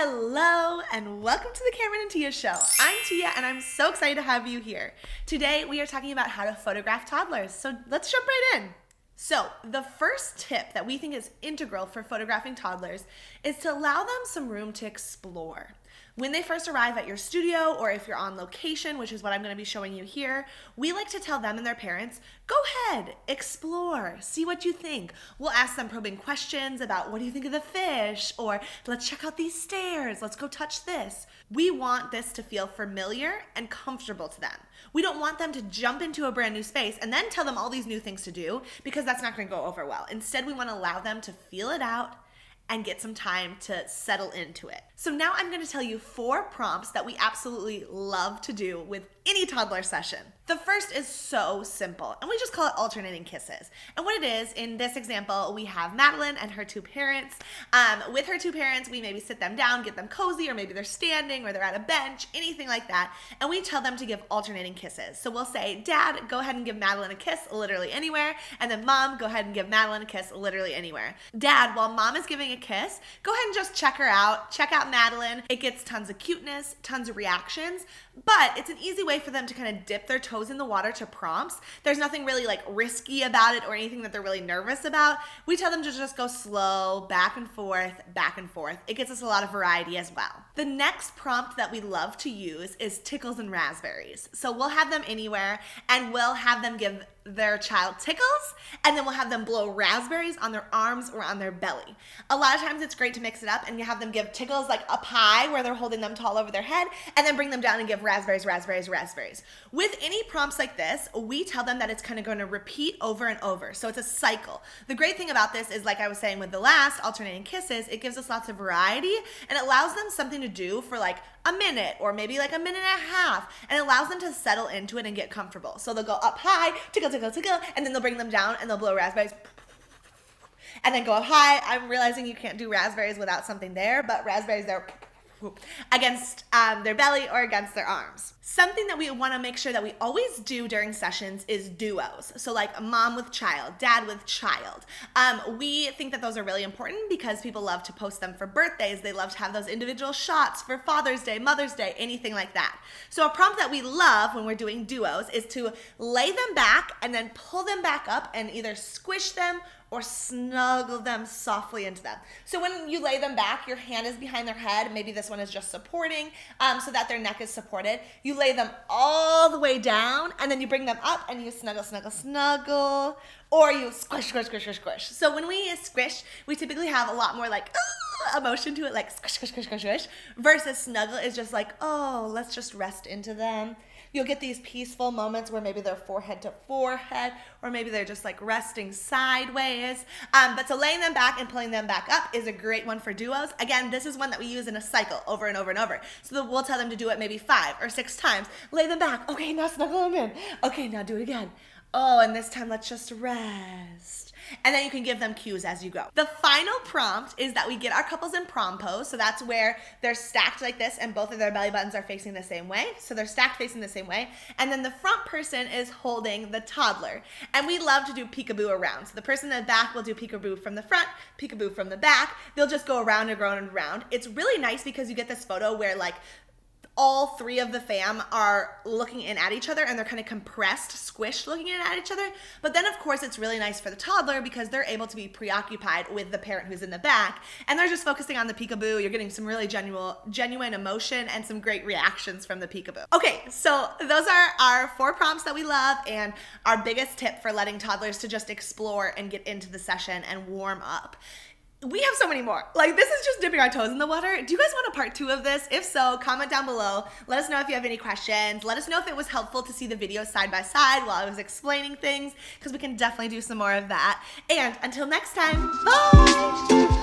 Hello and welcome to the Cameron and Tia Show. I'm Tia and I'm so excited to have you here. Today we are talking about how to photograph toddlers, so let's jump right in. So the first tip that we think is integral for photographing toddlers is to allow them some room to explore. When they first arrive at your studio, or if you're on location, which is what I'm going to be showing you here, we like to tell them and their parents, go ahead, explore, see what you think. We'll ask them probing questions about what do you think of the fish, or let's check out these stairs, let's go touch this. We want this to feel familiar and comfortable to them. We don't want them to jump into a brand new space and then tell them all these new things to do, because that's not going to go over well. Instead, we want to allow them to feel it out and get some time to settle into it. So now I'm going to tell you 4 prompts that we absolutely love to do with any toddler session. The first is so simple, and we just call it alternating kisses. And what it is, in this example, we have Madeline and her 2 parents. With her 2 parents, we maybe sit them down, get them cozy, or maybe they're standing or they're at a bench, anything like that, and we tell them to give alternating kisses. So we'll say, Dad, go ahead and give Madeline a kiss literally anywhere, and then Mom, go ahead and give Madeline a kiss literally anywhere. Dad, while Mom is giving a kiss, go ahead and just check her out. Check out Madeline. It gets tons of cuteness, tons of reactions, but it's an easy way for them to kind of dip their toes in the water to prompts. There's nothing really like risky about it or anything that they're really nervous about. We tell them to just go slow, back and forth, back and forth. It gives us a lot of variety as well. The next prompt that we love to use is tickles and raspberries. So we'll have them anywhere and we'll have them give their child tickles, and then we'll have them blow raspberries on their arms or on their belly. A lot of times it's great to mix it up and you have them give tickles like up high where they're holding them tall over their head, and then bring them down and give raspberries, raspberries, raspberries. With any prompts like this, we tell them that it's kind of going to repeat over and over. So it's a cycle. The great thing about this is, like I was saying with the last alternating kisses, it gives us lots of variety and it allows them something to do for like a minute or maybe like a minute and a half, and it allows them to settle into it and get comfortable. So they'll go up high, tickle, tickle, tickle, and then they'll bring them down and they'll blow raspberries, and then go up high. I'm realizing you can't do raspberries without something there, but raspberries there against their belly or against their arms. Something that we want to make sure that we always do during sessions is duos. So like mom with child, dad with child. We think that those are really important because people love to post them for birthdays. They love to have those individual shots for Father's Day, Mother's Day, anything like that. So a prompt that we love when we're doing duos is to lay them back and then pull them back up and either squish them or snuggle them softly into them. So when you lay them back, your hand is behind their head. Maybe this one is just supporting so that their neck is supported. You lay them all the way down and then you bring them up and you snuggle, snuggle, snuggle, or you squish, squish, squish, squish, squish. So when we squish, we typically have a lot more like emotion to it, like squish, squish, squish, squish, squish, versus snuggle is just like, oh, let's just rest into them. You'll get these peaceful moments where maybe they're forehead to forehead, or maybe they're just like resting sideways. But so laying them back and pulling them back up is a great one for duos. Again, this is one that we use in a cycle over and over and over. So we'll tell them to do it maybe 5 or 6 times. Lay them back. Okay, now snuggle them in. Okay, now do it again. Oh, and this time let's just rest. And then you can give them cues as you go. The final prompt is that we get our couples in prom pose. So that's where they're stacked like this and both of their belly buttons are facing the same way. So they're stacked facing the same way. And then the front person is holding the toddler. And we love to do peekaboo around. So the person in the back will do peekaboo from the front, peekaboo from the back. They'll just go around and around and around. It's really nice because you get this photo where like all 3 of the fam are looking in at each other and they're kind of compressed, squished looking in at each other. But then of course it's really nice for the toddler because they're able to be preoccupied with the parent who's in the back and they're just focusing on the peekaboo. You're getting some really genuine emotion and some great reactions from the peekaboo. Okay, so those are our 4 prompts that we love and our biggest tip for letting toddlers to just explore and get into the session and warm up. We have so many more. Like, this is just dipping our toes in the water. Do you guys want a part 2 of this? If so, comment down below. Let us know if you have any questions. Let us know if it was helpful to see the videos side by side while I was explaining things, because we can definitely do some more of that. And until next time, bye!